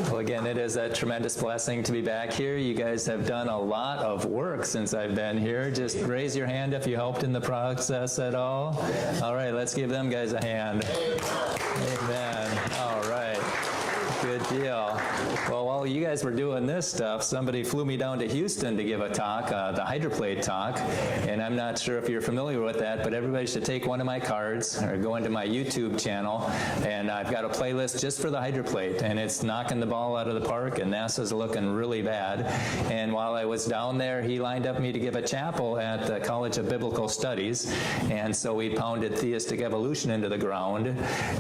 Well, again, it is a tremendous blessing to be back here. You guys have done a lot of work since I've been here. Just raise your hand if you helped in the process at all. All right, let's give them guys a hand. Amen. All right. Good deal. Well, while you guys were doing this stuff, somebody flew me down to Houston to give a talk, the hydroplate talk, and I'm not sure if you're familiar with that, but everybody should take one of my cards or go into my YouTube channel, and I've got a playlist just for the hydroplate, and it's knocking the ball out of the park, and NASA's looking really bad. And while I was down there, he lined up me to give a chapel at the College of Biblical Studies, and so we pounded theistic evolution into the ground.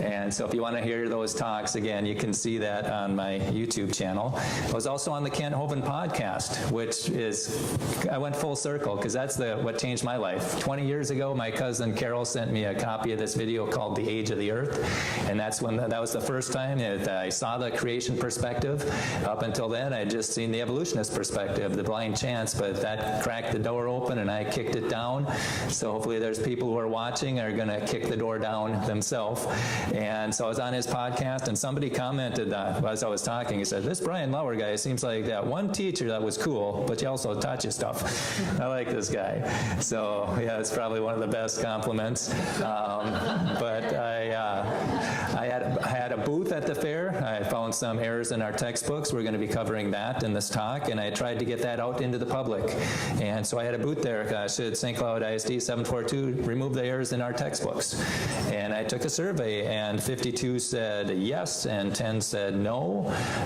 And so if you want to hear those talks, again, you can see that on my YouTube channel. I was also on the Kent Hovind podcast, which is, I went full circle because that's what changed my life. 20 years ago, my cousin Carol sent me a copy of this video called The Age of the Earth, and that was the first time that I saw the creation perspective. Up until then, I'd just seen the evolutionist perspective, the blind chance, but that cracked the door open and I kicked it down. So hopefully there's people who are watching are going to kick the door down themselves. And so I was on his podcast, and somebody commented as I was talking, he said, "This Brian Lauer guy seems like that one teacher that was cool, but he also taught you stuff." I like this guy. So yeah, it's probably one of the best compliments. But I had a booth at the fair. I found some errors in our textbooks. We're going to be covering that in this talk, and I tried to get that out into the public. And so I had a booth there. Should St. Cloud ISD 742 remove the errors in our textbooks? And I took a survey, and 52 said yes, and 10 said no,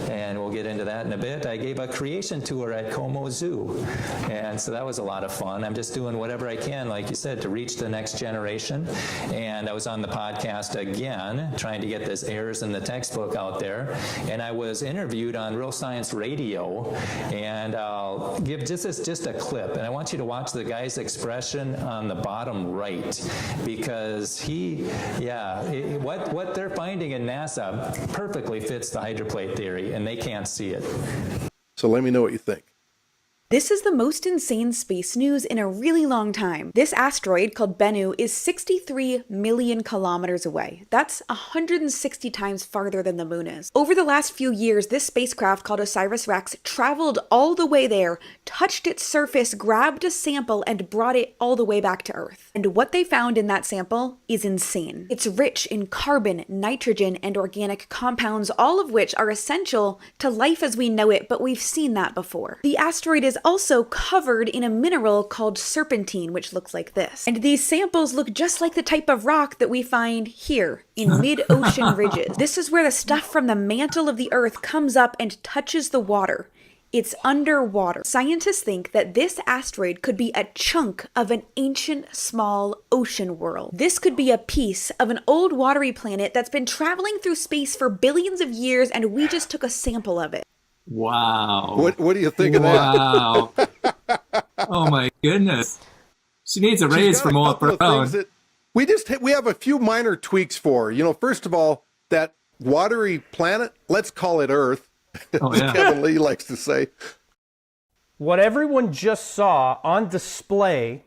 and we'll get into that in a bit. I gave a creation tour at Como Zoo, and so that was a lot of fun. I'm just doing whatever I can, like you said, to reach the next generation. And I was on the podcast again, trying to get this errors in the textbook out there, and I was interviewed on Real Science Radio, and I'll give just a clip, and I want you to watch the guy's expression on the bottom right, because what they're finding in NASA perfectly fits the hydroplate theory, and they can't see it. So let me know what you think. This is the most insane space news in a really long time. This asteroid, called Bennu, is 63 million kilometers away. That's 160 times farther than the moon is. Over the last few years, this spacecraft called OSIRIS-REx traveled all the way there, touched its surface, grabbed a sample, and brought it all the way back to Earth. And what they found in that sample is insane. It's rich in carbon, nitrogen, and organic compounds, all of which are essential to life as we know it, but we've seen that before. The asteroid is also covered in a mineral called serpentine, which looks like this. And these samples look just like the type of rock that we find here in mid-ocean ridges. This is where the stuff from the mantle of the Earth comes up and touches the water. It's underwater. Scientists think that this asteroid could be a chunk of an ancient small ocean world. This could be a piece of an old watery planet that's been traveling through space for billions of years, and we just took a sample of it. Wow. What do you think of that? Wow. Oh my goodness. She needs a raise for more Brown. We have a few minor tweaks for. First of all, that watery planet, let's call it Earth. Oh, yeah. Kevin Lee likes to say. What everyone just saw on display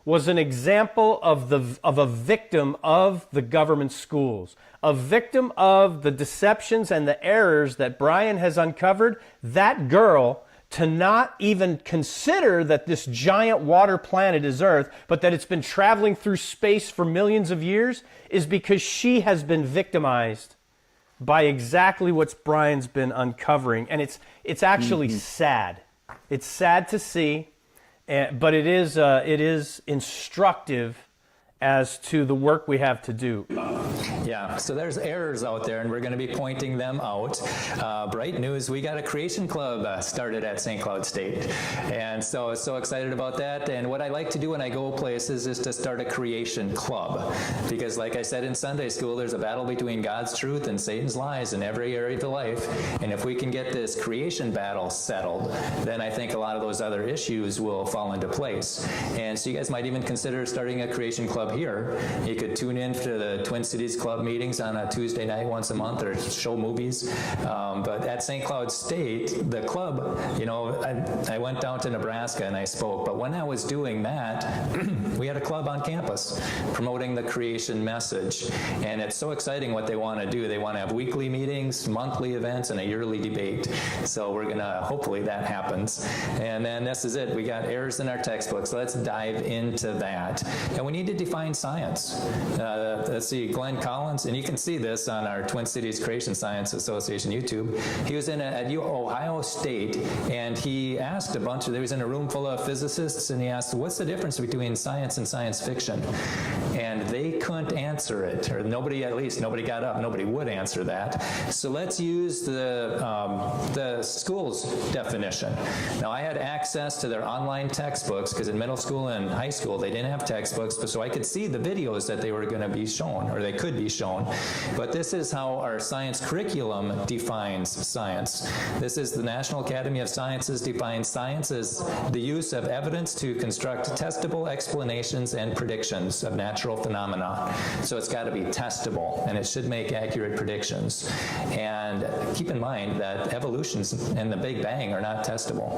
was an example of a victim of the government schools, a victim of the deceptions and the errors that Brian has uncovered. That girl, to not even consider that this giant water planet is Earth, but that it's been traveling through space for millions of years, is because she has been victimized by exactly what Brian's been uncovering. And it's actually sad. It's sad to see, but it is instructive as to the work we have to do. Yeah, so there's errors out there, and we're going to be pointing them out. Bright news, we got a creation club started at St. Cloud State, and so I was so excited about that. And what I like to do when I go places is to start a creation club, because like I said in Sunday school, there's a battle between God's truth and Satan's lies in every area of life, and if we can get this creation battle settled, then I think a lot of those other issues will fall into place. And so you guys might even consider starting a creation club here. You could tune in to the Twin Cities these club meetings on a Tuesday night once a month or show movies. But at St. Cloud State, the club, I went down to Nebraska and I spoke. But when I was doing that, we had a club on campus promoting the creation message. And it's so exciting what they want to do. They want to have weekly meetings, monthly events, and a yearly debate. So we're going to, hopefully that happens. And then this is it. We got errors in our textbooks. Let's dive into that. And we need to define science. Let's see, Glenn Collins, and you can see this on our Twin Cities Creation Science Association YouTube. He was at Ohio State, and he asked there was in a room full of physicists, and he asked, what's the difference between science and science fiction? And they couldn't answer it, or nobody got up, nobody would answer that. So let's use the school's definition. Now, I had access to their online textbooks, because in middle school and high school, they didn't have textbooks, so I could see the videos that they were going to be shown, or they could be shown. But this is how our science curriculum defines science. This is the National Academy of Sciences defines science as the use of evidence to construct testable explanations and predictions of natural phenomena. So it's got to be testable, and it should make accurate predictions. And keep in mind that evolutions and the Big Bang are not testable.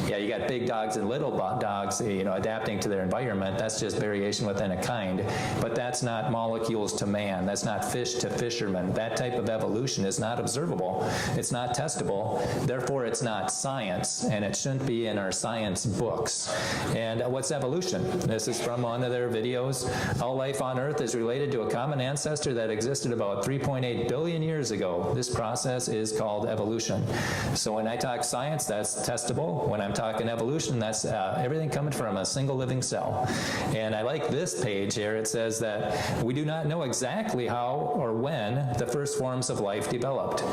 Yeah, you got big dogs and little dogs, adapting to their environment. That's just variation within a kind. But that's not molecules to man. That's not fish to fisherman. That type of evolution is not observable. It's not testable. Therefore, it's not science, and it shouldn't be in our science books. And what's evolution? This is from one of their videos. All life on Earth is related to a common ancestor that existed about 3.8 billion years ago. This process is called evolution. So when I talk science, that's testable. When I'm talking evolution, that's everything coming from a single living cell. And I like this page here. It says that we do not know exactly how or when the first forms of life developed.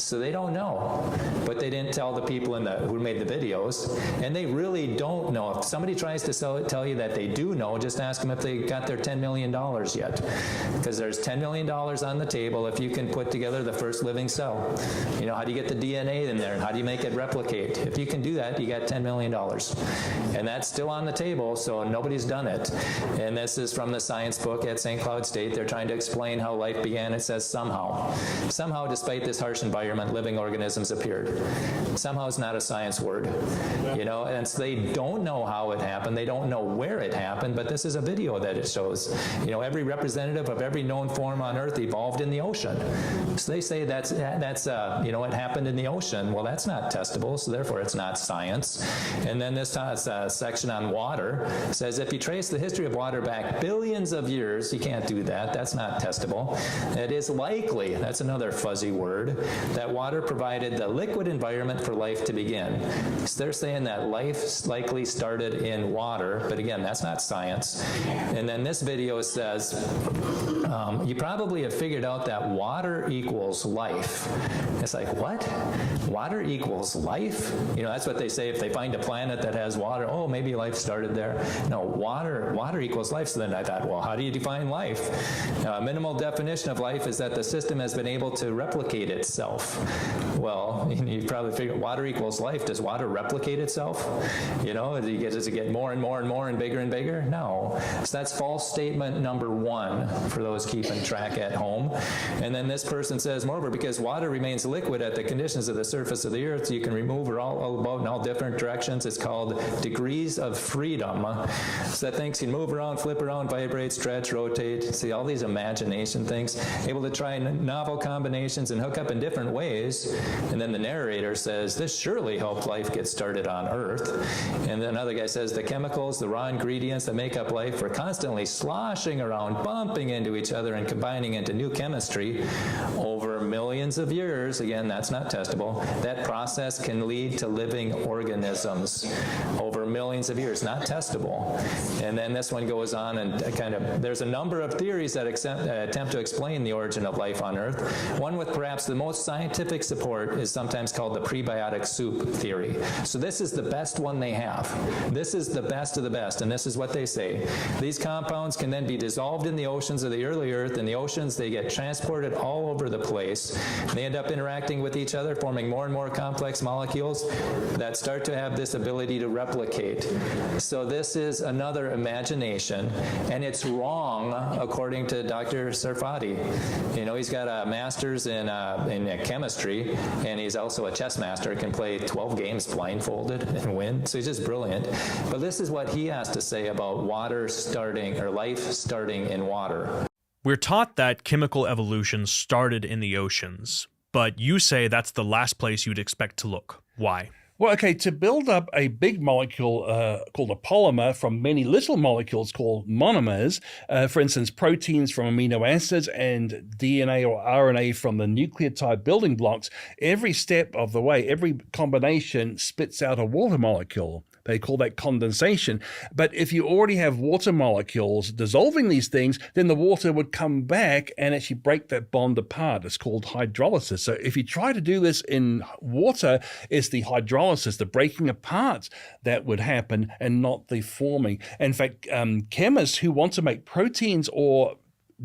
So they don't know. But they didn't tell the people who made the videos. And they really don't know. If somebody tries to tell you that they do know, just ask them if they got their $10 million yet. Because there's $10 million on the table if you can put together the first living cell. How do you get the DNA in there? And how do you make it replicate? If you can do that, you got $10 million. And that's still on the table, so nobody's done it. And this is from the science book at St. Cloud State. They're trying to explain how life began. It says somehow. Somehow, despite this harsh environment, living organisms appeared. Somehow is not a science word. And so they don't know how it happened. They don't know where it happened, but this is a video that it shows. Every representative of every known form on Earth evolved in the ocean. So they say that's it happened in the ocean. Well, that's not testable, so therefore it's not science. And then this section on water says if you trace the history of water back billions of years, you can't do that. That's not testable. It is likely, that's another fuzzy word, that water provided the liquid environment for life to begin. So they're saying that life likely started in water, but again, that's not science. And then this video says, you probably have figured out that water equals life. It's like, what? Water equals life? That's what they say if they find a planet that has water. Oh, maybe life started there. No, water equals life. So then I thought, well, how do you define life? A minimal definition of life is that the system has been able to replicate itself. Well, you probably figure water equals life. Does water replicate itself? Does it get more and more and more and bigger? No. So that's false statement number one for those keeping track at home. And then this person says, moreover, because water remains liquid at the conditions of the surface of the earth, you can remove it all about in all different directions. It's called degrees of freedom. So that things can move around, flip around, vibrate, stretch, rotate. See all these imagination things, able to try novel combinations and hook up in different ways. And then the narrator says, this surely helped life get started on Earth. And then another guy says, the chemicals, the raw ingredients that make up life were constantly sloshing around, bumping into each other and combining into new chemistry over millions of years. Again, that's not testable. That process can lead to living organisms over millions of years, not testable. And then this one goes on and there's a number of theories that attempt to explain the origin of life on Earth. One with perhaps the most scientific support is sometimes called the prebiotic soup theory. So this is the best one they have. This is the best of the best, and this is what they say. These compounds can then be dissolved in the oceans of the the earth. In the oceans, they get transported all over the place. They end up interacting with each other, forming more and more complex molecules that start to have this ability to replicate. So this is another imagination, and it's wrong according to Dr. Sarfati. You know, he's got a master's in chemistry, and he's also a chess master, can play 12 games blindfolded and win, so he's just brilliant. But this is what he has to say about water starting, or life starting in water. We're taught that chemical evolution started in the oceans, but you say that's the last place you'd expect to look. Why? Well, okay, to build up a big molecule called a polymer from many little molecules called monomers, for instance, proteins from amino acids and DNA or RNA from the nucleotide building blocks, every step of the way, every combination spits out a water molecule. They call that condensation. But if you already have water molecules dissolving these things, then the water would come back and actually break that bond apart. It's called hydrolysis. So if you try to do this in water, it's the hydrolysis, the breaking apart that would happen and not the forming. In fact, chemists who want to make proteins or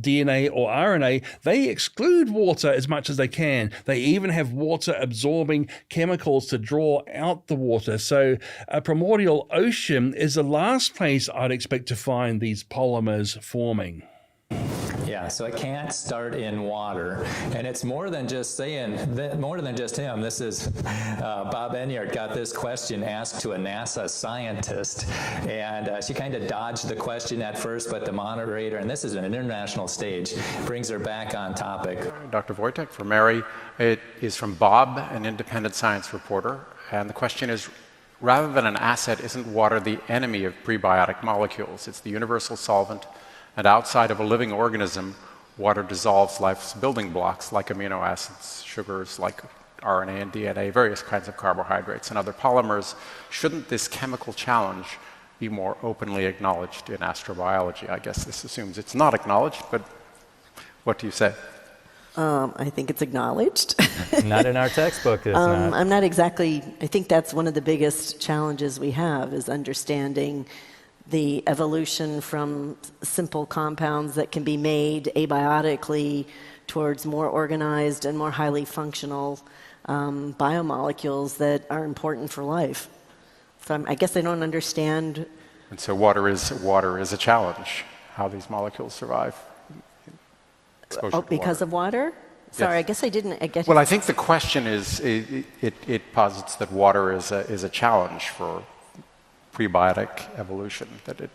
DNA or RNA, they exclude water as much as they can. They even have water absorbing chemicals to draw out the water. So a primordial ocean is the last place I'd expect to find these polymers forming. Yeah, so it can't start in water. And it's more than just saying, more than just him. This is, Bob Enyart got this question asked to a NASA scientist. And she kind of dodged the question at first, but the moderator, and this is an international stage, brings her back on topic. Dr. Wojtek, for Mary, it is from Bob, an independent science reporter. And the question is, rather than an asset, isn't water the enemy of prebiotic molecules? It's the universal solvent. And outside of a living organism, water dissolves life's building blocks like amino acids, sugars like RNA and DNA, various kinds of carbohydrates and other polymers. Shouldn't this chemical challenge be more openly acknowledged in astrobiology? I guess this assumes it's not acknowledged, but what do you say? I think it's acknowledged. Not in our textbook, it's not. I'm not exactly, I think that's one of the biggest challenges we have is understanding the evolution from simple compounds that can be made abiotically towards more organized and more highly functional biomolecules that are important for life. So I guess I don't understand. And so water is a challenge, how these molecules survive. Because of water? Sorry, Yes. I guess I didn't. Well, I think the question is, it posits that water is a challenge for prebiotic evolution, that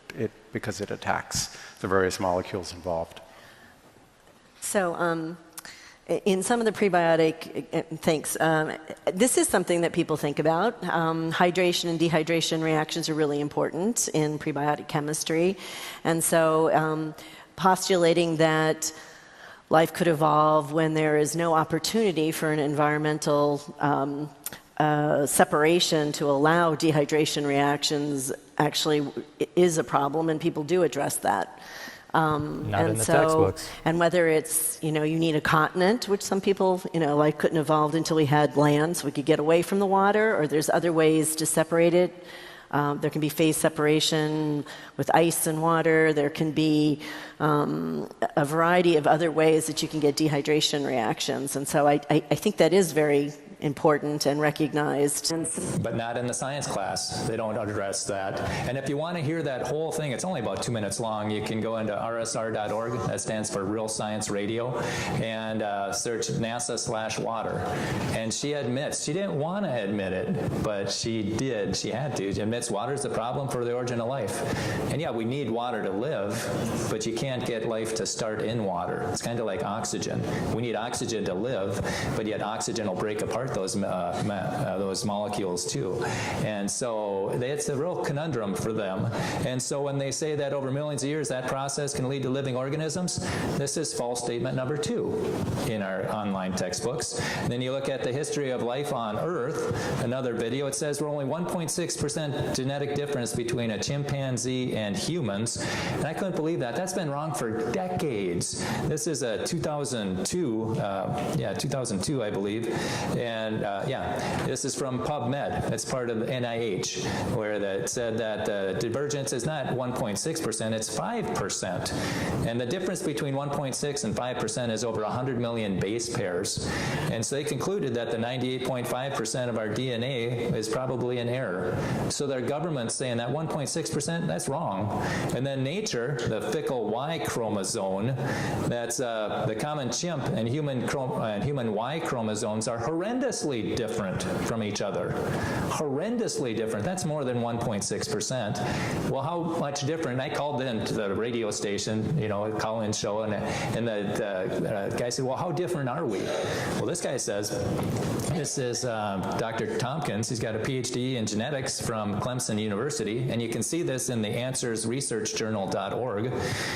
because it attacks the various molecules involved. So in some of the prebiotic, this is something that people think about. Hydration and dehydration reactions are really important in prebiotic chemistry. And so postulating that life could evolve when there is no opportunity for an environmental separation to allow dehydration reactions actually is a problem, and people do address that. Not in the textbooks. And whether it's, you need a continent, which some people, life couldn't evolve until we had land, so we could get away from the water, or there's other ways to separate it. There can be phase separation with ice and water. There can be a variety of other ways that you can get dehydration reactions. And so I think that is very important and recognized. But not in the science class. They don't address that. And if you want to hear that whole thing, it's only about 2 minutes long. You can go into rsr.org, that stands for Real Science Radio, and search NASA/water. And she admits, she didn't want to admit it, but she did. She had to. She admits water is the problem for the origin of life. And yeah, we need water to live, but you can't get life to start in water. It's kind of like oxygen. We need oxygen to live, but yet oxygen will break apart those molecules too. And so it's a real conundrum for them. And so when they say that over millions of years that process can lead to living organisms, this is false statement number 2 in our online textbooks. And then you look at the history of life on Earth, another video, it says we're only 1.6% genetic difference between a chimpanzee and humans. And I couldn't believe that. That's been wrong for decades. This is a 2002, I believe. And And this is from PubMed. It's part of the NIH, where it said that the divergence is not 1.6%, it's 5%. And the difference between 1.6 and 5% is over 100 million base pairs. And so they concluded that the 98.5% of our DNA is probably an error. So their government's saying that 1.6%, that's wrong. And then nature, the fickle Y chromosome, that's the common chimp and human Y chromosomes are horrendously different from each other. Horrendously different. That's more than 1.6%. Well, how much different? I called into the radio station, a call-in show, and the guy said, well, how different are we? Well, this guy says, this is Dr. Tompkins. He's got a PhD in genetics from Clemson University, and you can see this in the AnswersResearchJournal.org.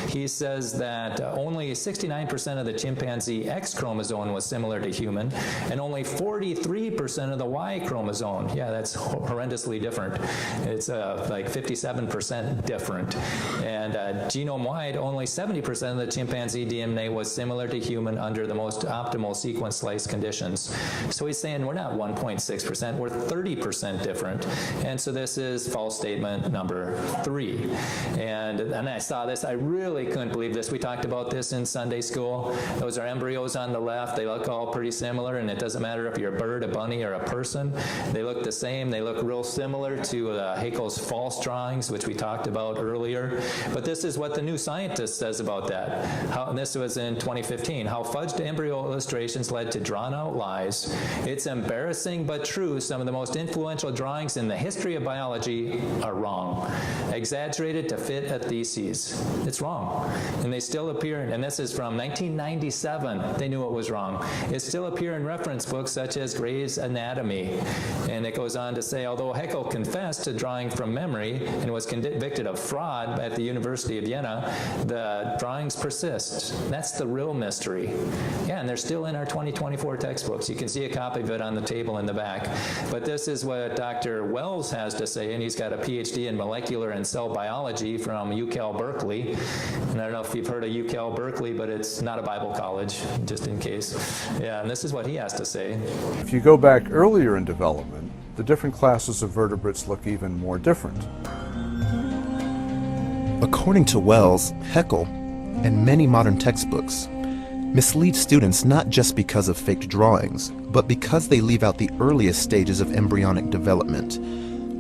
He says that only 69% of the chimpanzee X chromosome was similar to human, and only 43% of the Y chromosome. Yeah, that's horrendously different. It's like 57% different. And genome-wide, only 70% of the chimpanzee DNA was similar to human under the most optimal sequence slice conditions. So he's saying we're not 1.6%, we're 30% different. And so this is false statement number 3. And I saw this, I really couldn't believe this. We talked about this in Sunday school. Those are embryos on the left. They look all pretty similar, and it doesn't matter if you're a bird, a bunny, or a person. They look the same. They look real similar to Haeckel's false drawings, which we talked about earlier. But this is what the New Scientist says about that. And this was in 2015. How fudged embryo illustrations led to drawn-out lies. It's embarrassing but true. Some of the most influential drawings in the history of biology are wrong. Exaggerated to fit a thesis. It's wrong. And they still appear, and this is from 1997. They knew it was wrong. It still appear in reference books such as Gray's Anatomy. And it goes on to say, although Haeckel confessed to drawing from memory and was convicted of fraud at the University of Vienna, the drawings persist. That's the real mystery. Yeah, and they're still in our 2024 textbooks. You can see a copy of it on the table in the back. But this is what Dr. Wells has to say, and he's got a PhD in molecular and cell biology from UCal Berkeley. And I don't know if you've heard of UCal Berkeley, but it's not a Bible college, just in case. Yeah, and this is what he has to say. If you go back earlier in development, the different classes of vertebrates look even more different. According to Wells, Haeckel, and many modern textbooks, mislead students not just because of faked drawings, but because they leave out the earliest stages of embryonic development.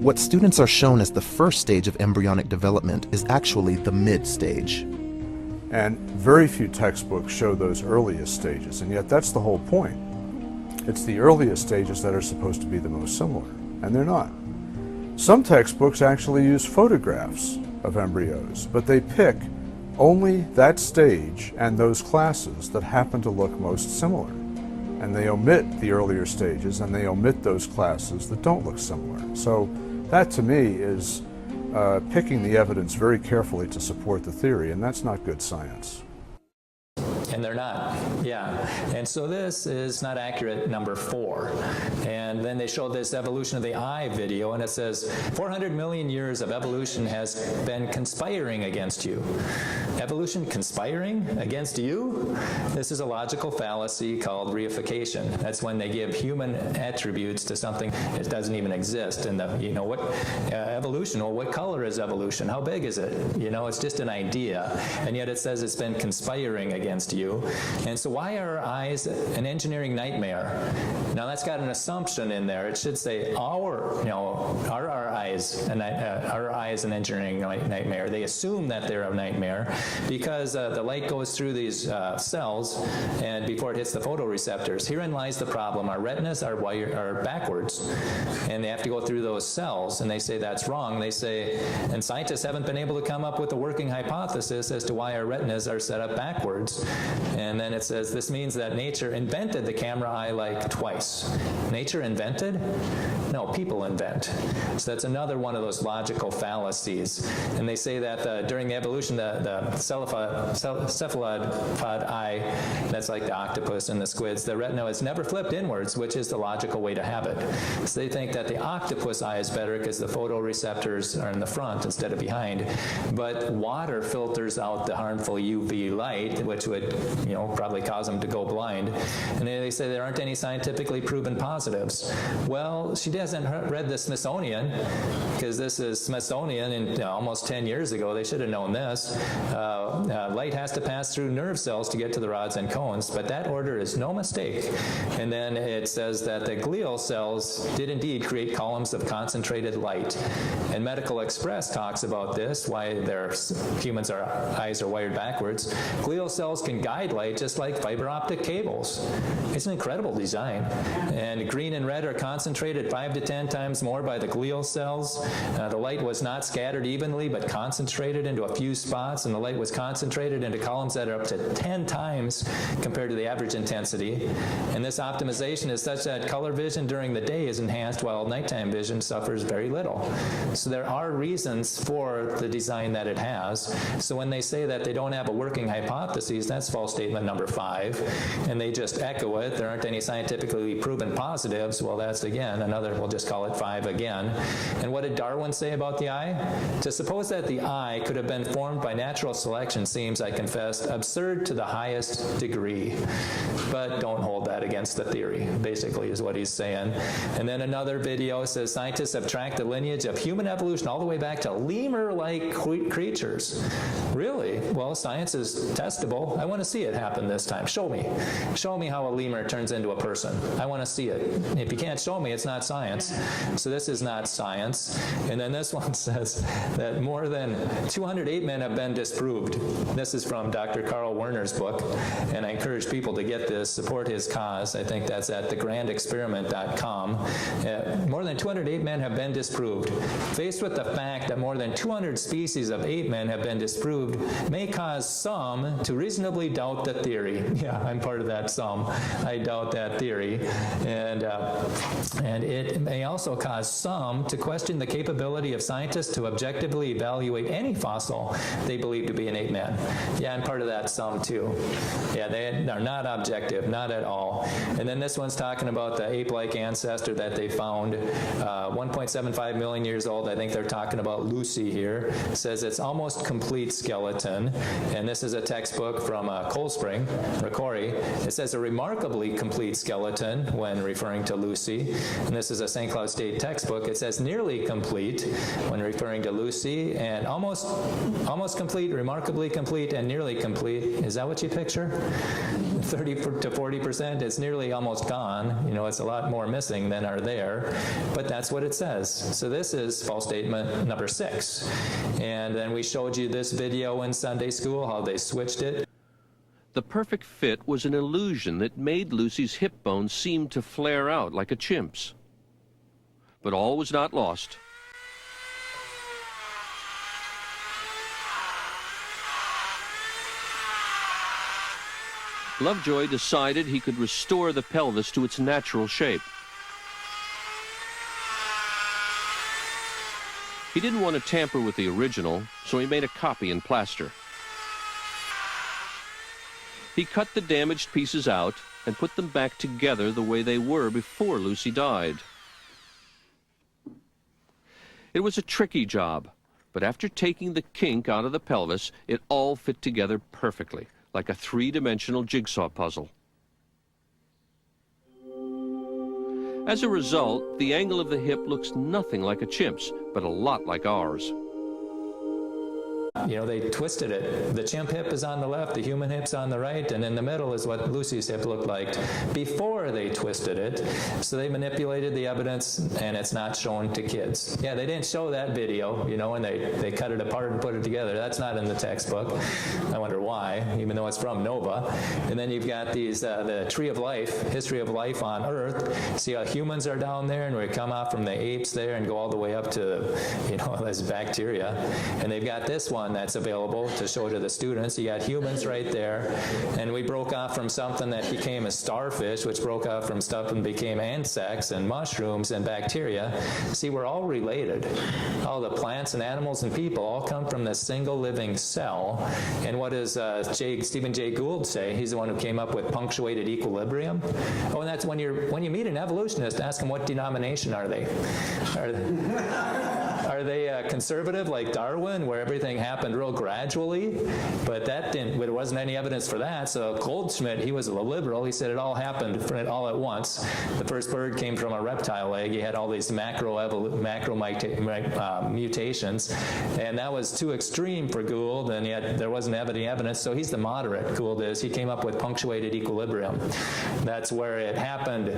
What students are shown as the first stage of embryonic development is actually the mid-stage. And very few textbooks show those earliest stages, and yet that's the whole point. It's the earliest stages that are supposed to be the most similar, and they're not. Some textbooks actually use photographs of embryos, but they pick only that stage and those classes that happen to look most similar. And they omit the earlier stages, and they omit those classes that don't look similar. So that, to me, is picking the evidence very carefully to support the theory, and that's not good science. And they're not, yeah. And so this is not accurate, number 4. And then they showed this evolution of the eye video, and it says 400 million years of evolution has been conspiring against you. Evolution conspiring against you? This is a logical fallacy called reification. That's when they give human attributes to something that doesn't even exist. And what evolution? Well, what color is evolution? How big is it? It's just an idea. And yet it says it's been conspiring against you. And so why are our eyes an engineering nightmare? Now that's got an assumption in there. It should say are our eyes an engineering nightmare? They assume that they're a nightmare because the light goes through these cells and before it hits the photoreceptors. Herein lies the problem. Our retinas are backwards, and they have to go through those cells, and they say that's wrong. They say, and scientists haven't been able to come up with a working hypothesis as to why our retinas are set up backwards. And then it says, this means that nature invented the camera eye like twice. Nature invented? No, people invent. So that's another one of those logical fallacies. And they say that during the evolution, the cephalopod eye That's like the octopus and the squids. The retina is never flipped inwards, which is the logical way to have it. So they think that the octopus eye is better because the photoreceptors are in the front instead of behind. But water filters out the harmful UV light, which would, probably cause them to go blind. And they say there aren't any scientifically proven positives. Well, she hasn't read the Smithsonian, because this is Smithsonian and almost 10 years ago. They should have known this. Light has to pass through nerve cells to get to the rods and cones, but that order is no mistake. And then it says that the glial cells did indeed create columns of concentrated light. And Medical Express talks about this, why humans' eyes are wired backwards. Glial cells can guide light just like fiber optic cables. It's an incredible design. And green and red are concentrated 5 to 10 times more by the glial cells. The light was not scattered evenly, but concentrated into a few spots, and the light was concentrated into columns that are up to 10 times compared to the average intensity. And this optimization is such that color vision during the day is enhanced while nighttime vision suffers very little. So there are reasons for the design that it has. So when they say that they don't have a working hypothesis, that's false statement number 5, and they just echo it. There aren't any scientifically proven positives. Well, that's again another, we'll just call it 5 again. And what did Darwin say about the eye? To suppose that the eye could have been formed by natural selection seems, I confess, absurd to the highest degree. But don't hold that against the theory, basically, is what he's saying. And then another video says scientists have tracked the lineage of human evolution all the way back to lemur-like creatures. Really? Well, science is testable. I want to see it happen this time. Show me. Show me how a lemur turns into a person. I want to see it. If you can't show me, it's not science. So this is not science. And then this one says that more than 200 ape men have been disproved. This is from Dr. Carl Werner's book, and I encourage people to get this, support his cause. I think that's at thegrandexperiment.com. More than 200 ape men have been disproved. Faced with the fact that more than 200 species of ape men have been disproved may cause some to reasonably doubt the theory. Yeah, I'm part of that some. I doubt that theory. And it may also cause some to question the capability of scientists to objectively evaluate any fossil they believe to be an ape man. Yeah, I'm part of that some too. Yeah, they are not objective, not at all. And then this one's talking about the ape-like ancestor that they found, 1.75 million years old. I think they're talking about Lucy here. It says it's almost complete skeleton. And this is a textbook from Cold Spring, Ricori. It says a remarkably complete skeleton when referring to Lucy. And this is a St. Cloud State textbook. It says nearly complete when referring to Lucy, and almost complete, remarkably complete, and nearly complete. Is that what you picture? 30 to 40%, it's nearly almost gone. It's a lot more missing than are there, but that's what it says. So this is false statement number 6. And then we showed you this video in Sunday school, how they switched it. The perfect fit was an illusion that made Lucy's hip bone seem to flare out like a chimp's. But all was not lost. Lovejoy decided he could restore the pelvis to its natural shape. He didn't want to tamper with the original, so he made a copy in plaster. He cut the damaged pieces out and put them back together the way they were before Lucy died. It was a tricky job, but after taking the kink out of the pelvis, it all fit together perfectly, like a 3-dimensional jigsaw puzzle. As a result, the angle of the hip looks nothing like a chimp's, but a lot like ours. They twisted it. The chimp hip is on the left, the human hip's on the right, and in the middle is what Lucy's hip looked like before they twisted it. So they manipulated the evidence, and it's not shown to kids. Yeah, they didn't show that video, when they cut it apart and put it together. That's not in the textbook. I wonder why, even though it's from Nova. And then you've got these, the tree of life, history of life on Earth. See how humans are down there, and we come out from the apes there and go all the way up to, this bacteria. And they've got this one one that's available to show to the students. You got humans right there, and we broke off from something that became a starfish, which broke off from stuff and became insects and mushrooms and bacteria. See, we're all related. All the plants and animals and people all come from this single living cell. And what does Stephen Jay Gould say? He's the one who came up with punctuated equilibrium. Oh, and that's when you meet an evolutionist, ask them what denomination are they? Are they conservative like Darwin, where everything happened real gradually? But there wasn't any evidence for that. So Goldschmidt, he was a liberal. He said it all happened all at once. The first bird came from a reptile egg. He had all these macro mutations, and that was too extreme for Gould, and yet there wasn't any evidence. So he's the moderate. Gould is. He came up with punctuated equilibrium. That's where it happened.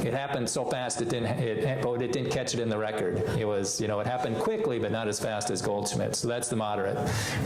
It happened so fast it didn't catch it in the record. It was, it happened quickly, but not as fast as Goldschmidt. So that's the moderate.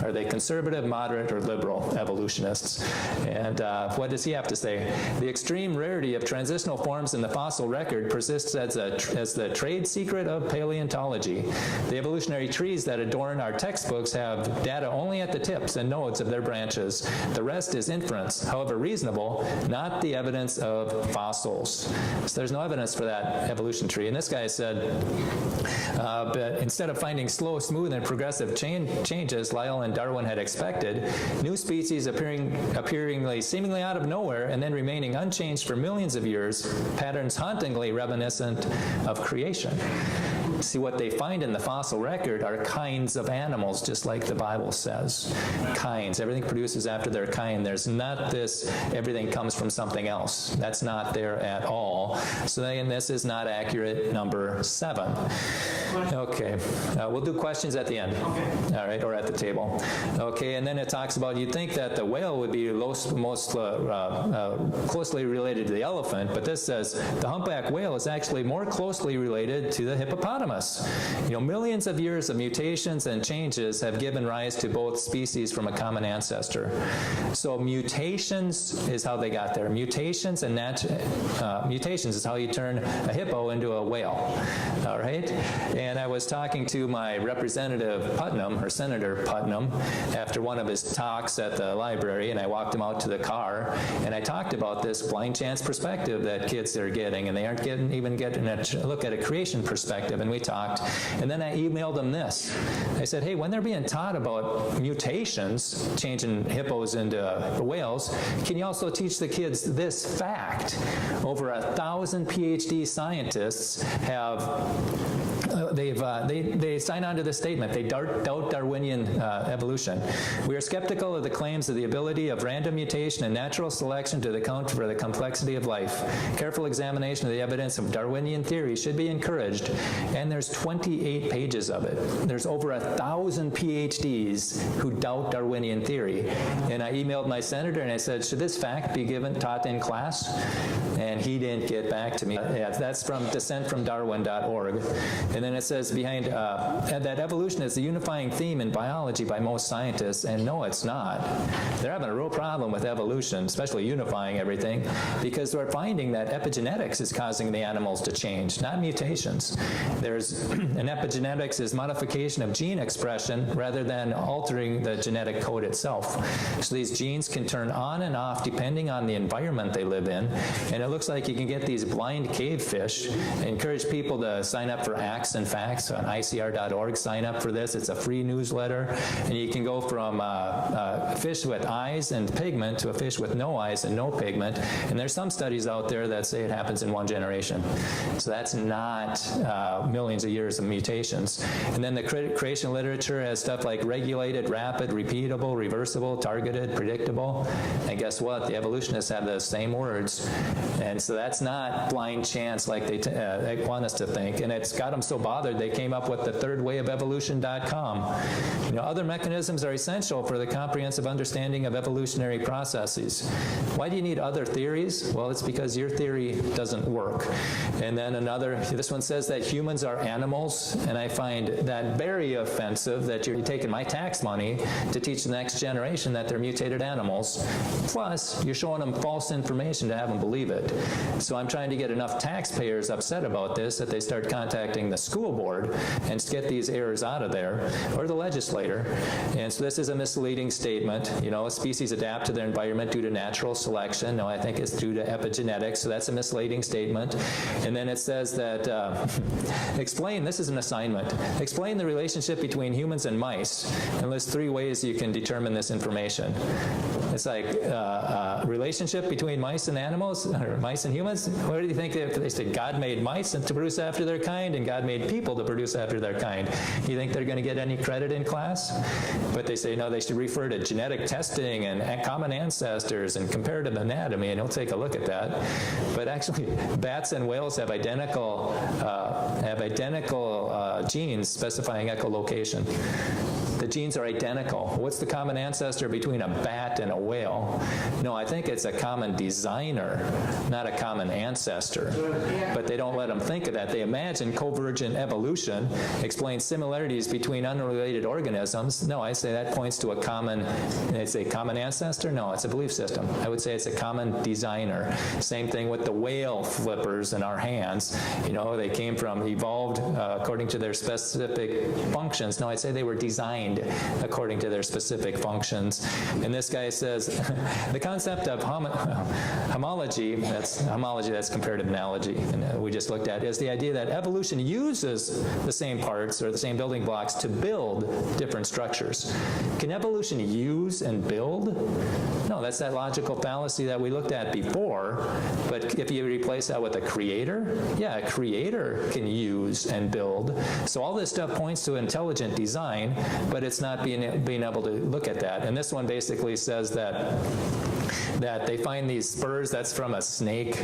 Are they conservative, moderate, or liberal evolutionists? And what does he have to say? The extreme rarity of transitional forms in the fossil record persists as the trade secret of paleontology. The evolutionary trees that adorn our textbooks have data only at the tips and nodes of their branches. The rest is inference, however reasonable, not the evidence of fossils. So there's no evidence for that evolution tree. And this guy said, but instead of finding slow, smooth, and progressive changes Lyell and Darwin had expected, new species appearing seemingly out of nowhere and then remaining unchanged for millions of years, patterns hauntingly reminiscent of creation. See, what they find in the fossil record are kinds of animals, just like the Bible says. Kinds. Everything produces after their kind. There's not this, everything comes from something else. That's not there at all. So then this is not accurate, number 7. Okay. We'll do questions at the end. Okay. All right, or at the table. Okay, and then it talks about, you'd think that the whale would be most closely related to the elephant, but this says the humpback whale is actually more closely related to the hippopotamus. Millions of years of mutations and changes have given rise to both species from a common ancestor. So mutations is how they got there. Mutations is how you turn a hippo into a whale. All right? And I was talking to my representative Putnam, or Senator Putnam, after one of his talks at the library, and I walked him out to the car, and I talked about this blind chance perspective that kids are getting, and they aren't even getting a look at a creation perspective. And we talked, and then I emailed them this. I said, hey, when they're being taught about mutations, changing hippos into whales, can you also teach the kids this fact? Over 1,000 PhD scientists have they sign on to this statement. They doubt Darwinian evolution. We are skeptical of the claims of the ability of random mutation and natural selection to account for the complexity of life. Careful examination of the evidence of Darwinian theory should be encouraged, and there's 28 pages of it. There's over 1,000 PhDs who doubt Darwinian theory. And I emailed my senator and I said, should this fact be taught in class? And he didn't get back to me. Yeah, that's from dissentfromdarwin.org. And then it says behind that evolution is the unifying theme in biology by most scientists, and no, it's not. They're having a real problem with evolution, especially unifying everything, because we're finding that epigenetics is causing the animals to change, not mutations. There's an epigenetics is modification of gene expression rather than altering the genetic code itself. So these genes can turn on and off depending on the environment they live in, and it looks like you can get these blind cave fish. I encourage people to sign up for Acts and Facts on ICR.org. Sign up for this. It's a free newsletter, and you can go from a fish with eyes and pigment to a fish with no eyes and no pigment. And there's some studies out there that say it happens in one generation. So that's not millions of years of mutations. And then the creation literature has stuff like regulated, rapid, repeatable, reversible, targeted, predictable. And guess what? The evolutionists have the same words. And so that's not blind chance like they want us to think. And it's got them so bothered they came up with the thirdwayofelvolution.com. Other mechanisms are essential for the comprehensive understanding of evolutionary processes. Why do you need other theories? Well, it's because your theory doesn't work. And then this one says that humans are animals, and I find that very offensive that you're taking my tax money to teach the next generation that they're mutated animals. Plus, you're showing them false information to have them believe it. So I'm trying to get enough taxpayers upset about this that they start contacting the school board and get these errors out of there, or the legislator. And so this is a misleading statement. You know, species adapt to their environment due to natural selection. No, I think it's due to epigenetics, so that's a misleading statement. And then it says that, explain, this is an assignment, explain the relationship between humans and mice, and list 3 ways you can determine this information. It's like relationship between mice and animals, or mice and humans. What do you think? They say God made mice to produce after their kind, and God made people to produce after their kind. You think they're going to get any credit in class? But they say, no, they should refer to genetic testing and common ancestors and comparative anatomy, and he'll take a look at that. But actually, bats and whales have identical genes specifying echolocation. The genes are identical. What's the common ancestor between a bat and a whale? No, I think it's a common designer, not a common ancestor. But they don't let them think of that. They imagine convergent evolution explains similarities between unrelated organisms. No, I say that points to a common, it's a common ancestor? No, it's a belief system. I would say it's a common designer. Same thing with the whale flippers in our hands. You know, they came from, evolved according to their specific functions. No, I'd say they were designed according to their specific functions. And this guy says the concept of homology, that's comparative analogy, and we just looked at, is the idea that evolution uses the same parts or the same building blocks to build different structures. Can evolution use and build? No, that's that logical fallacy that we looked at before. But if you replace that with a creator, yeah, a creator can use and build. So all this stuff points to intelligent design, but it's not being able to look at that. And this one basically says that they find these spurs, that's from a snake,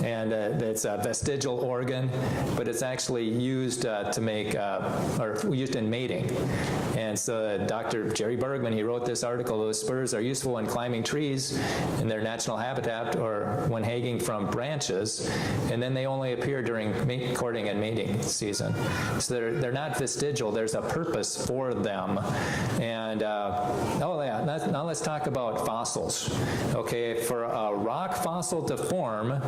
and it's a vestigial organ, but it's actually used to make, or used in mating. And so Dr. Jerry Bergman, he wrote this article, those spurs are useful in climbing trees in their natural habitat or when hanging from branches, and then they only appear during courting and mating season. So they're not vestigial, there's a purpose for them. And, now let's talk about fossils. Okay, for a rock fossil to form,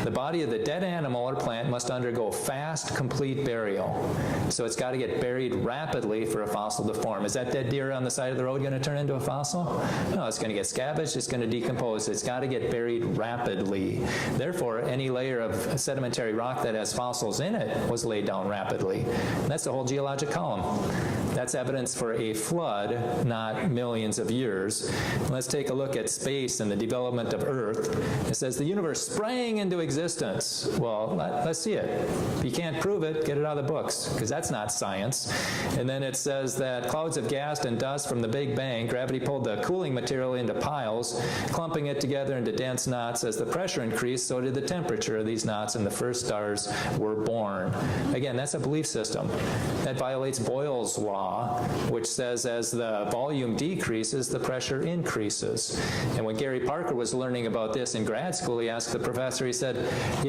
the body of the dead animal or plant must undergo fast, complete burial. So it's got to get buried rapidly for a fossil to form. Is that dead deer on the side of the road going to turn into a fossil? No, it's going to get scavenged, it's going to decompose. It's got to get buried rapidly. Therefore, any layer of sedimentary rock that has fossils in it was laid down rapidly. And that's the whole geologic column. That's evidence for a flood, not millions of years. Let's take a look at space and the development of Earth. It says the universe sprang into existence. Well, let's see it. If you can't prove it, get it out of the books, because that's not science. And then it says that clouds of gas and dust from the Big Bang, gravity pulled the cooling material into piles, clumping it together into dense knots. As the pressure increased, so did the temperature of these knots, and the first stars were born. Again, that's a belief system. That violates Boyle's law, which says as the volume decreases, the pressure increases. And when Gary Parker was learning about this in grad school, he asked the professor, he said,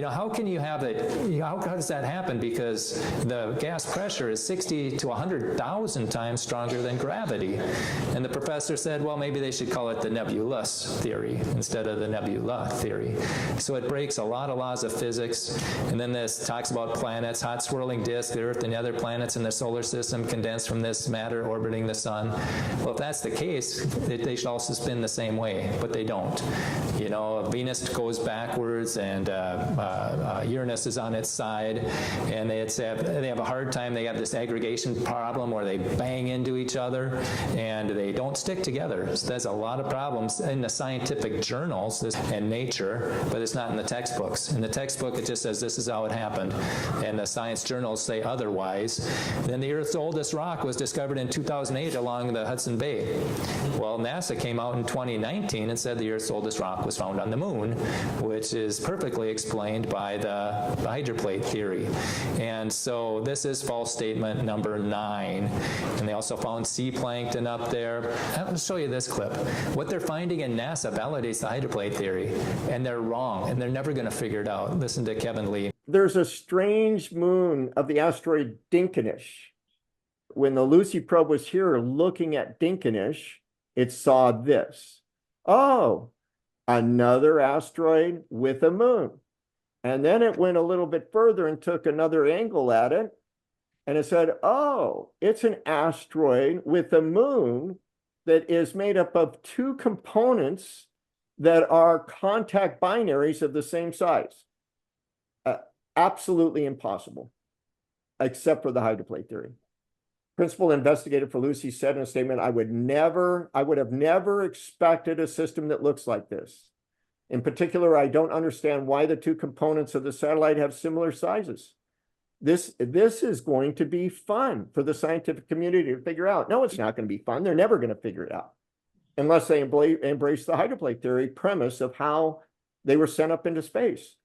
how can you have it, how does that happen? Because the gas pressure is 60 to 100,000 times stronger than gravity. And the professor said, well, maybe they should call it the nebulous theory instead of the nebula theory. So it breaks a lot of laws of physics. And then this talks about planets, hot swirling disk, the Earth and the other planets in the solar system condensed from this matter orbiting the sun. Well, if that's the case, they should also spin the same way, but they don't. Venus goes backwards, and Uranus is on its side, and they have a hard time. They have this aggregation problem where they bang into each other, and they don't stick together. So there's a lot of problems in the scientific journals and Nature, but it's not in the textbooks. In the textbook, it just says this is how it happened, and the science journals say otherwise. Then the Earth's oldest rock was discovered in 2008 along the Hudson Bay. Well, NASA came out in 2019 and said the Earth's oldest rock was found on the moon, which is perfectly explained by the hydroplate theory. And so this is false statement number 9. And they also found sea plankton up there. I'll show you this clip. What they're finding in NASA validates the hydroplate theory, and they're wrong, and they're never going to figure it out. Listen to Kevin Lee. There's a strange moon of the asteroid Dinkinish. When the Lucy probe was here looking at Dinkinish, it saw this. Oh, another asteroid with a moon. And then it went a little bit further and took another angle at it. And it said, oh, it's an asteroid with a moon that is made up of two components that are contact binaries of the same size. Absolutely impossible, except for the hydroplate theory. Principal investigator for Lucy said in a statement, I would have never expected a system that looks like this. In particular, I don't understand why the two components of the satellite have similar sizes. This is going to be fun for the scientific community to figure out. No, it's not going to be fun. They're never going to figure it out unless they embrace the hydroplate theory premise of how they were sent up into space.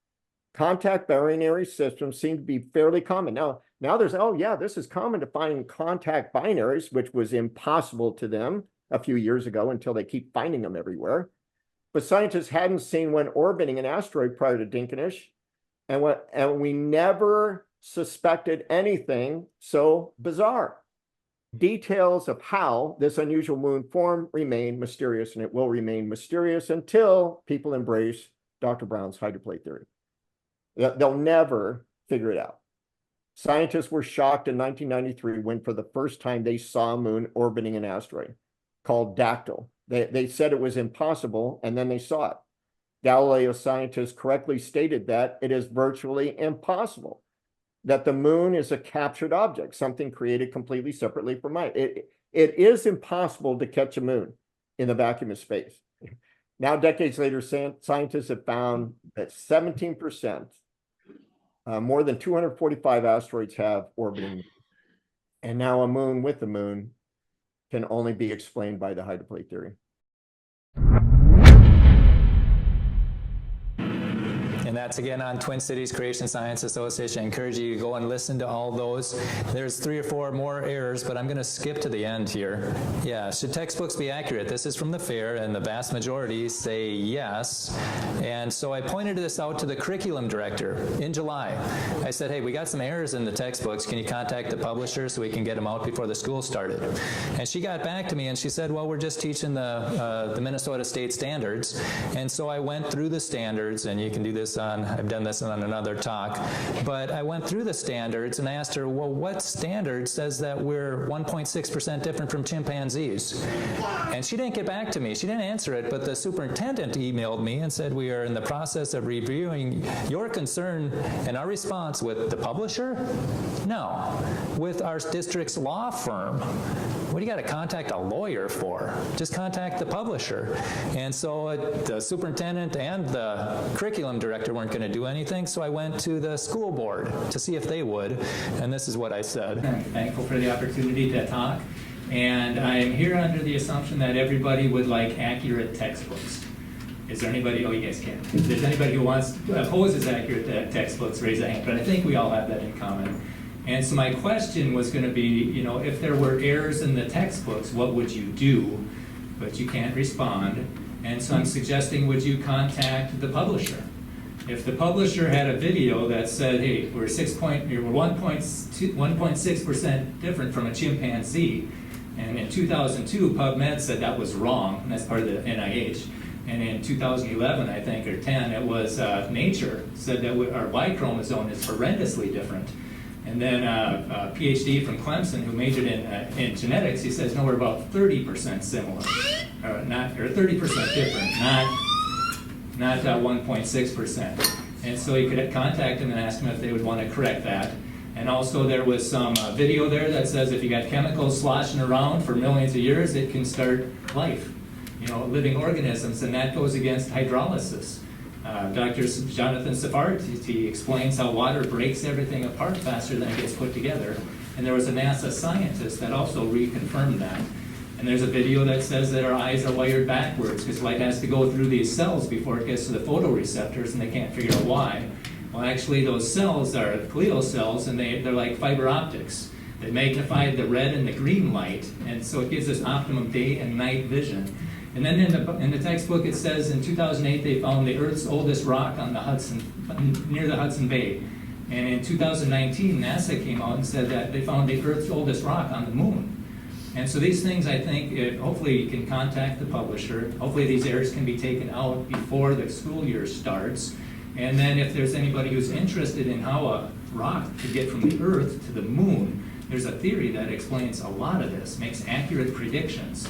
Contact binary systems seem to be fairly common. Now there's, oh yeah, this is common to find contact binaries, which was impossible to them a few years ago until they keep finding them everywhere. But scientists hadn't seen one orbiting an asteroid prior to Dinkinish, and we never suspected anything so bizarre. Details of how this unusual moon formed remain mysterious, and it will remain mysterious until people embrace Dr. Brown's hydroplate theory. They'll never figure it out. Scientists were shocked in 1993 when for the first time they saw a moon orbiting an asteroid called Dactyl. They said it was impossible, and then they saw it. Galileo scientists correctly stated that it is virtually impossible, that the moon is a captured object, something created completely separately from light. It is impossible to catch a moon in the vacuum of space. Now, decades later, scientists have found that 17%, more than 245 asteroids have orbiting moons. And now a moon with the moon can only be explained by the hydroplate theory. And that's again on Twin Cities Creation Science Association. I encourage you to go and listen to all those. There's 3 or 4 more errors, but I'm going to skip to the end here. Yeah, should textbooks be accurate? This is from the fair, and the vast majority say yes. And so I pointed this out to the curriculum director in July. I said, hey, we got some errors in the textbooks. Can you contact the publisher so we can get them out before the school started? And she got back to me and she said, well, we're just teaching the Minnesota State Standards. And so I went through the standards, and you can do this I've done this on another talk, but I went through the standards and I asked her, well, what standard says that we're 1.6% different from chimpanzees? And she didn't get back to me. She didn't answer it, but the superintendent emailed me and said, we are in the process of reviewing your concern and our response with the publisher? No, with our district's law firm. What do you got to contact a lawyer for? Just contact the publisher. And so the superintendent and the curriculum director weren't going to do anything, so I went to the school board to see if they would, and this is what I said. I'm thankful for the opportunity to talk, and I'm here under the assumption that everybody would like accurate textbooks. Is there anybody, oh, you guys can. If there's anybody who opposes accurate textbooks, raise a hand, but I think we all have that in common. And so my question was going to be, if there were errors in the textbooks, what would you do? But you can't respond, and so I'm suggesting, would you contact the publisher? If the publisher had a video that said, hey, we're 1.6% different from a chimpanzee, and in 2002, PubMed said that was wrong, and that's part of the NIH. And in 2011, I think, or 10, it was Nature said that our Y chromosome is horrendously different. And then a PhD from Clemson who majored in genetics, he says, no, we're about 30% similar, or 30% different, not 1.6%. And so you could contact them and ask them if they would want to correct that. And also there was some video there that says if you got chemicals sloshing around for millions of years, it can start life, living organisms, and that goes against hydrolysis. Dr. Jonathan Safard, he explains how water breaks everything apart faster than it gets put together. And there was a NASA scientist that also reconfirmed that. And there's a video that says that our eyes are wired backwards because light has to go through these cells before it gets to the photoreceptors, and they can't figure out why. Well, actually, those cells are glial cells, and they're like fiber optics. They magnify the red and the green light, and so it gives us optimum day and night vision. And then in the textbook, it says in 2008 they found the Earth's oldest rock on the Hudson, near the Hudson Bay. And in 2019, NASA came out and said that they found the Earth's oldest rock on the moon. And so these things, I think, hopefully you can contact the publisher. Hopefully these errors can be taken out before the school year starts. And then if there's anybody who's interested in how rock could get from the Earth to the moon. There's a theory that explains a lot of this, makes accurate predictions.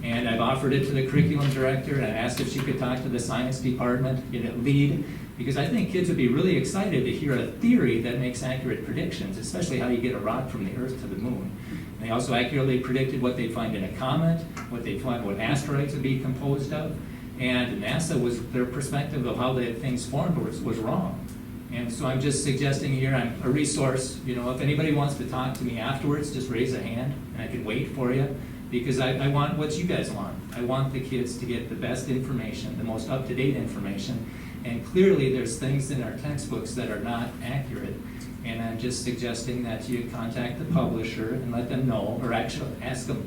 And I've offered it to the curriculum director, and I asked if she could talk to the science department, get it lead, because I think kids would be really excited to hear a theory that makes accurate predictions, especially how you get a rock from the Earth to the moon. And they also accurately predicted what they'd find in a comet, what they'd find, what asteroids would be composed of. And NASA their perspective of how the things formed was wrong. And so I'm just suggesting here, I'm a resource. If anybody wants to talk to me afterwards, just raise a hand, and I can wait for you. Because I want what you guys want. I want the kids to get the best information, the most up-to-date information, and clearly there's things in our textbooks that are not accurate, and I'm just suggesting that you contact the publisher and let them know, or actually ask them,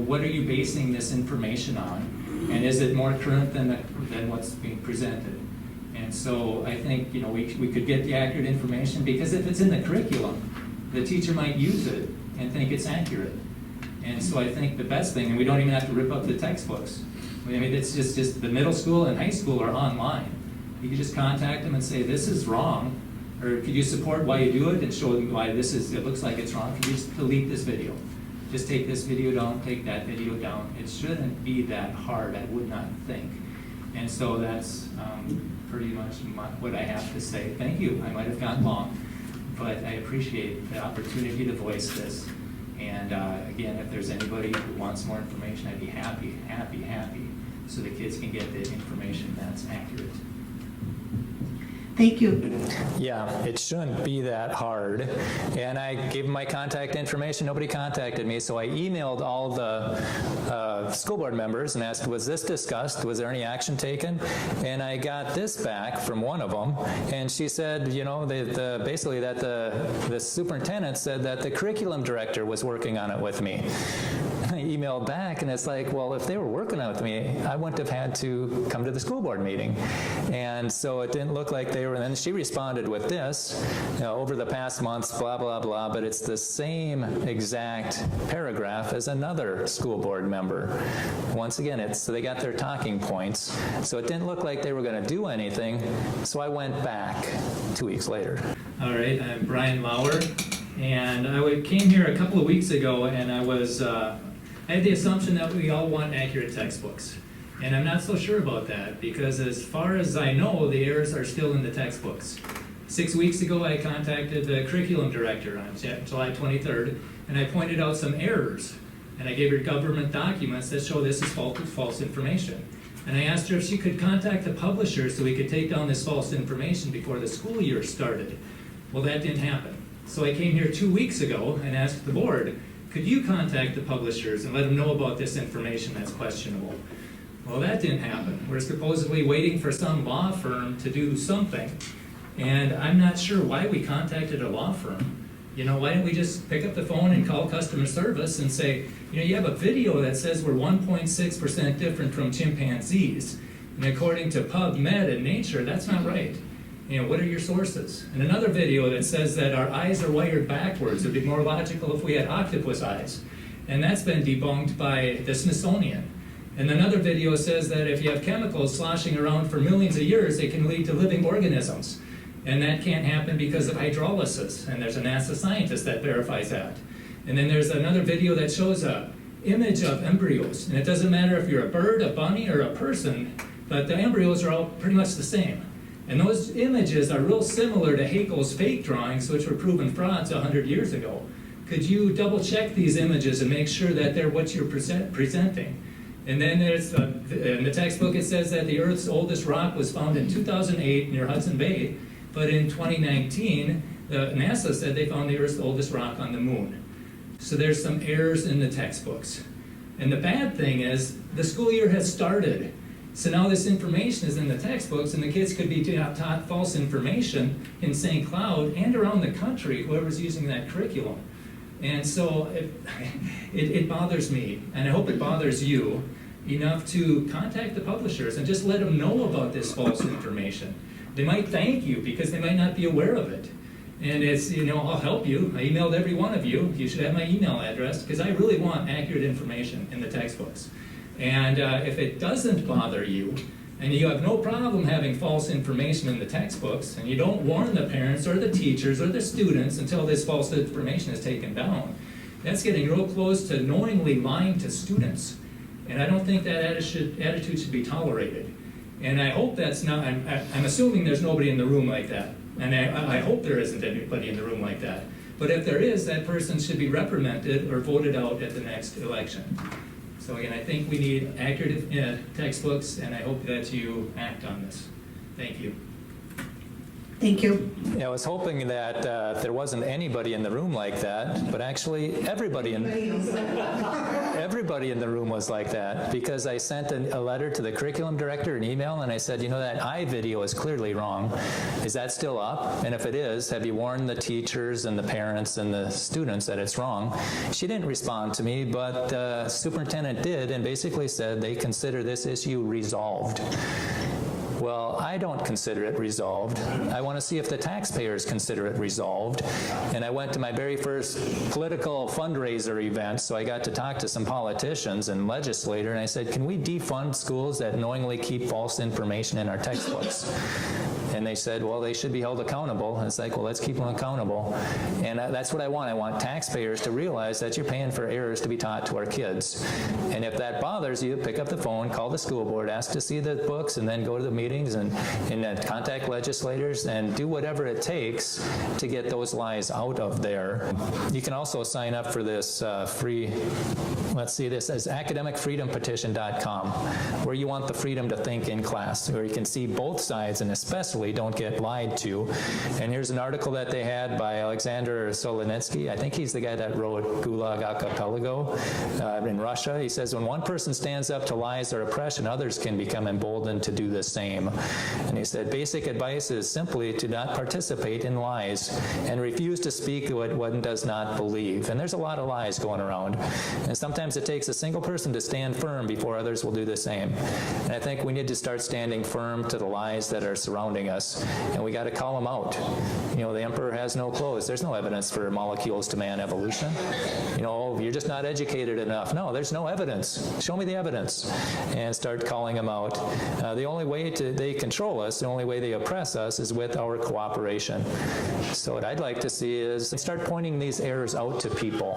what are you basing this information on, and is it more current than what's being presented? And so I think we could get the accurate information, because if it's in the curriculum, the teacher might use it and think it's accurate. And so I think the best thing, and we don't even have to rip up the textbooks. I mean, it's just the middle school and high school are online. You can just contact them and say, this is wrong, or could you support why you do it and show them why it looks like it's wrong? Could you just delete this video? Just take this video down, take that video down. It shouldn't be that hard, I would not think. And so that's pretty much what I have to say. Thank you. I might have gone long, but I appreciate the opportunity to voice this. And again, if there's anybody who wants more information, I'd be happy, so the kids can get the information that's accurate. Thank you. Yeah, it shouldn't be that hard. And I gave them my contact information. Nobody contacted me, so I emailed all the school board members and asked, was this discussed? Was there any action taken? And I got this back from one of them, and she said, basically that the superintendent said that the curriculum director was working on it with me. I emailed back, and it's like, well, if they were working on it with me, I wouldn't have had to come to the school board meeting. And so it didn't look like they were, and then she responded with this, over the past months, blah, blah, blah, but it's the same exact paragraph as another school board member. Once again, so they got their talking points, so it didn't look like they were going to do anything, so I went back 2 weeks later. All right, I'm Brian Lauer, and I came here a couple of weeks ago, and I had the assumption that we all want accurate textbooks. And I'm not so sure about that, because as far as I know, the errors are still in the textbooks. 6 weeks ago, I contacted the curriculum director on July 23rd, and I pointed out some errors. And I gave her government documents that show this is false information. And I asked her if she could contact the publisher so we could take down this false information before the school year started. Well, that didn't happen. So I came here 2 weeks ago and asked the board, could you contact the publishers and let them know about this information that's questionable? Well, that didn't happen. We're supposedly waiting for some law firm to do something, and I'm not sure why we contacted a law firm. Why didn't we just pick up the phone and call customer service and say, you have a video that says we're 1.6% different from chimpanzees, and according to PubMed and Nature, that's not right. What are your sources? And another video that says that our eyes are wired backwards. It would be more logical if we had octopus eyes. And that's been debunked by the Smithsonian. And another video says that if you have chemicals sloshing around for millions of years, they can lead to living organisms. And that can't happen because of hydrolysis. And there's a NASA scientist that verifies that. And then there's another video that shows an image of embryos. And it doesn't matter if you're a bird, a bunny, or a person, but the embryos are all pretty much the same. And those images are real similar to Haeckel's fake drawings, which were proven frauds 100 years ago. Could you double check these images and make sure that they're what you're presenting? And then there's, in the textbook it says that the Earth's oldest rock was found in 2008 near Hudson Bay, but in 2019, NASA said they found the Earth's oldest rock on the moon. So there's some errors in the textbooks. And the bad thing is, the school year has started. So now this information is in the textbooks, and the kids could be taught false information in St. Cloud and around the country, whoever's using that curriculum. And so it bothers me, and I hope it bothers you enough to contact the publishers and just let them know about this false information. They might thank you because they might not be aware of it. And it's, I'll help you. I emailed every one of you. You should have my email address because I really want accurate information in the textbooks. And if it doesn't bother you, And you have no problem having false information in the textbooks, and you don't warn the parents or the teachers or the students until this false information is taken down. That's getting real close to knowingly lying to students. And I don't think that attitude should be tolerated. And I hope that's not, I'm assuming there's nobody in the room like that. And I hope there isn't anybody in the room like that. But if there is, that person should be reprimanded or voted out at the next election. So again, I think we need accurate textbooks, and I hope that you act on this. Thank you. Thank you. Yeah, I was hoping that there wasn't anybody in the room like that, but actually everybody in the room was like that, because I sent a letter to the curriculum director, an email, and I said, you know, that I video is clearly wrong. Is that still up? And if it is, have you warned the teachers and the parents and the students that it's wrong? She didn't respond to me, but the superintendent did, and basically said they consider this issue resolved. Well, I don't consider it resolved. I want to see if the taxpayers consider it resolved. And I went to my very first political fundraiser event, so I got to talk to some politicians and legislators, and I said, can we defund schools that knowingly keep false information in our textbooks? And they said, well, they should be held accountable. And it's like, well, let's keep them accountable. And that's what I want. I want taxpayers to realize that you're paying for errors to be taught to our kids. And if that bothers you, pick up the phone, call the school board, ask to see the books, and then go to the meetings and contact legislators and do whatever it takes to get those lies out of there. You can also sign up for this free, let's see, this is academicfreedompetition.com, where you want the freedom to think in class, where you can see both sides and especially don't get lied to. And here's an article that they had by Alexander Solzhenitsyn. I think he's the guy that wrote Gulag Archipelago in Russia. He says, when one person stands up to lies or oppression, others can become emboldened to do the same. And he said, basic advice is simply to not participate in lies and refuse to speak what one does not believe. And there's a lot of lies going around. And sometimes it takes a single person to stand firm before others will do the same. And I think we need to start standing firm to the lies that are surrounding us, and we got to call them out. You know, the emperor has no clothes. There's no evidence for molecules to man evolution. You know, you're just not educated enough. No, there's no evidence. Show me the evidence, and start calling them out. The only way they control us, the only way they oppress us is with our cooperation. So what I'd like to see is start pointing these errors out to people.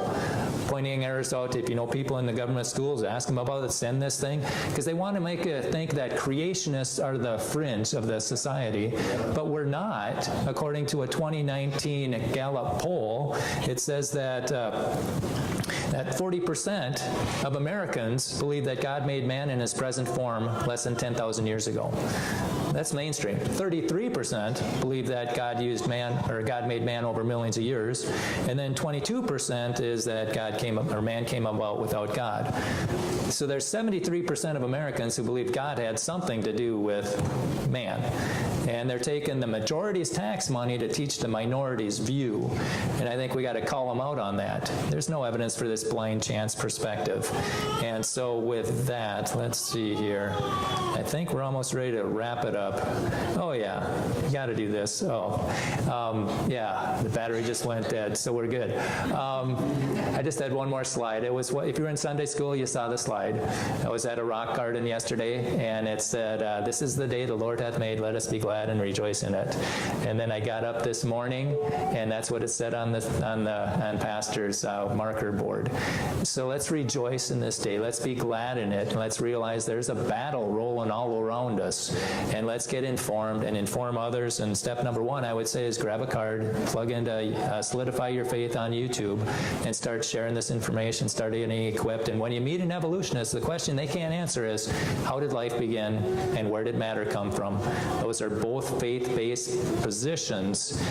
Pointing errors out, if you know people in the government schools, ask them about it, send this thing, because they want to make you think that creationists are the fringe of the society, but we're not. According to a 2019 Gallup poll, it says that 40% of Americans believe that God made man in his present form less than 10,000 years ago. That's mainstream. 33% believe that God used man, or God made man over millions of years, and then 22% is that man came about without God. So there's 73% of Americans who believe God had something to do with man. And they're taking the majority's tax money to teach the minority's view. And I think we got to call them out on that. There's no evidence for this blind chance perspective. And so with that, let's see here. I think we're almost ready to wrap it up. Oh yeah, you got to do this. Yeah, the battery just went dead, so we're good. I just had one more slide. It was, if you were in Sunday school, you saw the slide. I was at a rock garden yesterday, and it said, this is the day the Lord hath made, let us be glad and rejoice in it. And then I got up this morning, and that's what it said on Pastor's marker board. So let's rejoice in this day. Let's be glad in it. Let's realize there's a battle rolling all around us, and let's get informed and inform others. And step number one, I would say, is grab a card, plug into Solidify Your Faith on YouTube, and start sharing this information, start getting equipped. And when you meet an evolutionist, the question they can't answer is, how did life begin and where did matter come from? Those are both faith-based positions,